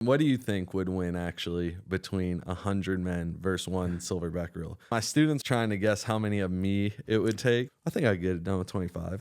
What do you think would win actually between 100 men versus one silverback gorilla? My students trying to guess how many of me it would take. I think I'd get it done with 25.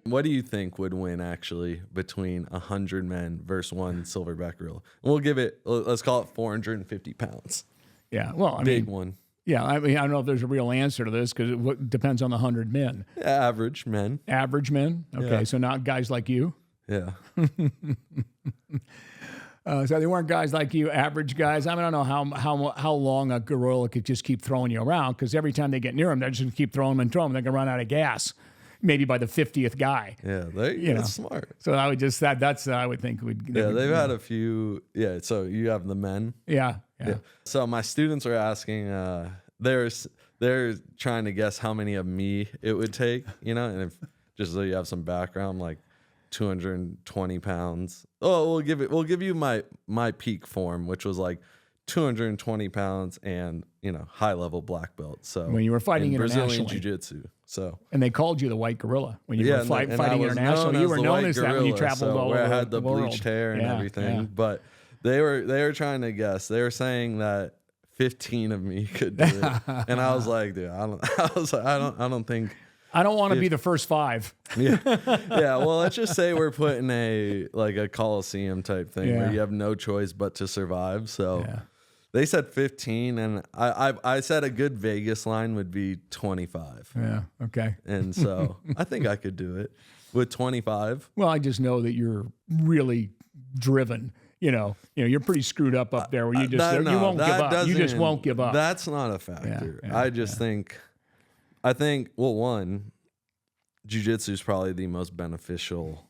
What do you think would win actually between 100 men versus one silverback gorilla? We'll give it, let's call it 450 pounds. Yeah, well, I Big mean, one. yeah, I mean, I don't know if there's a real answer to this because it depends on the 100 men. Yeah, average men. Average men? Okay, Yeah. so not guys like you? Yeah. So they weren't guys like you, average guys. I mean, I don't know how long a gorilla could just keep throwing you around because every time they get near them, they're just going to keep throwing them and throwing them. They're going to run out of gas, maybe by the 50th guy. Yeah, that's smart. So I would just that's I would think would. Yeah, they've had a few. Yeah, so you have the men. Yeah. So my students are asking. They're trying to guess how many of me it would take. You know, and if just so you have some background, like 220 pounds. Oh, we'll give you my peak form, which was like 220 pounds and high level black belt. So when you were fighting in Brazilian internationally. Jiu-Jitsu. So And they called you the white gorilla when you were fighting internationally. You were the known white as that when you gorilla, traveled all over where I had the world. bleached hair and everything. Yeah. But they were trying to guess. They were saying that 15 of me could do it, and I was like, dude, I don't think. I don't want to be the first 5. Yeah. Well, let's just say we're putting a Coliseum type thing where you have no choice but to survive. So they said 15, and I said a good Vegas line would be 25. Yeah. Okay. And so I think I could do it with 25. Well, I just know that you're really driven. You're pretty screwed up there where you just you won't give up. You just won't give up. That's not a factor. Yeah, I just think, well, one, jiu-jitsu is probably the most beneficial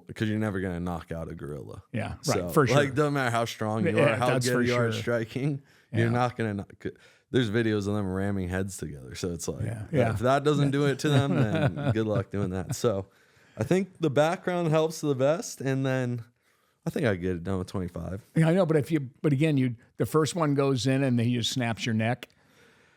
because you're never going to knock out a gorilla. Yeah, right, So, for sure. Like, doesn't matter how strong you are, how good you are at striking, you're not going to knock. There's videos of them ramming heads together. So it's like, if that doesn't do it to them, then good luck doing that. So I think the background helps the best. And then I think I'd get it done with 25. Yeah, I know, but again, the first one goes in and then he just snaps your neck,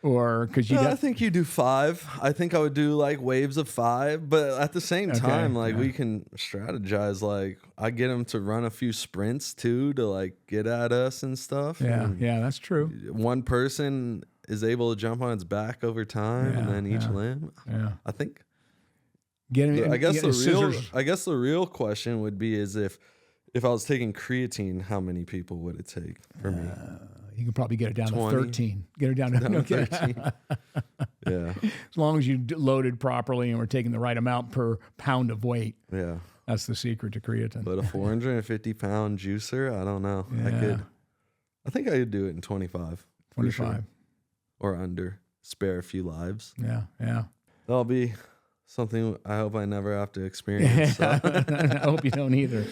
or because I think you do 5. I think I would do like waves of 5, but at the same time, we can strategize. Like I get him to run a few sprints too to like get at us and stuff. Yeah, that's true. One person is able to jump on its back over time, and then each limb. Yeah, I think. I guess the real question would be is if I was taking creatine, how many people would it take for me? You can probably get it down 20. to 13. Get it down to 13. Yeah. As long as you loaded properly and were taking the right amount per pound of weight. Yeah. That's the secret to creatine. But a 450-pound juicer, I don't know. Yeah. I think I could do it in 25. 25. Sure. Or under. Spare a few lives. Yeah. That'll be something I hope I never have to experience. So. I hope you don't either.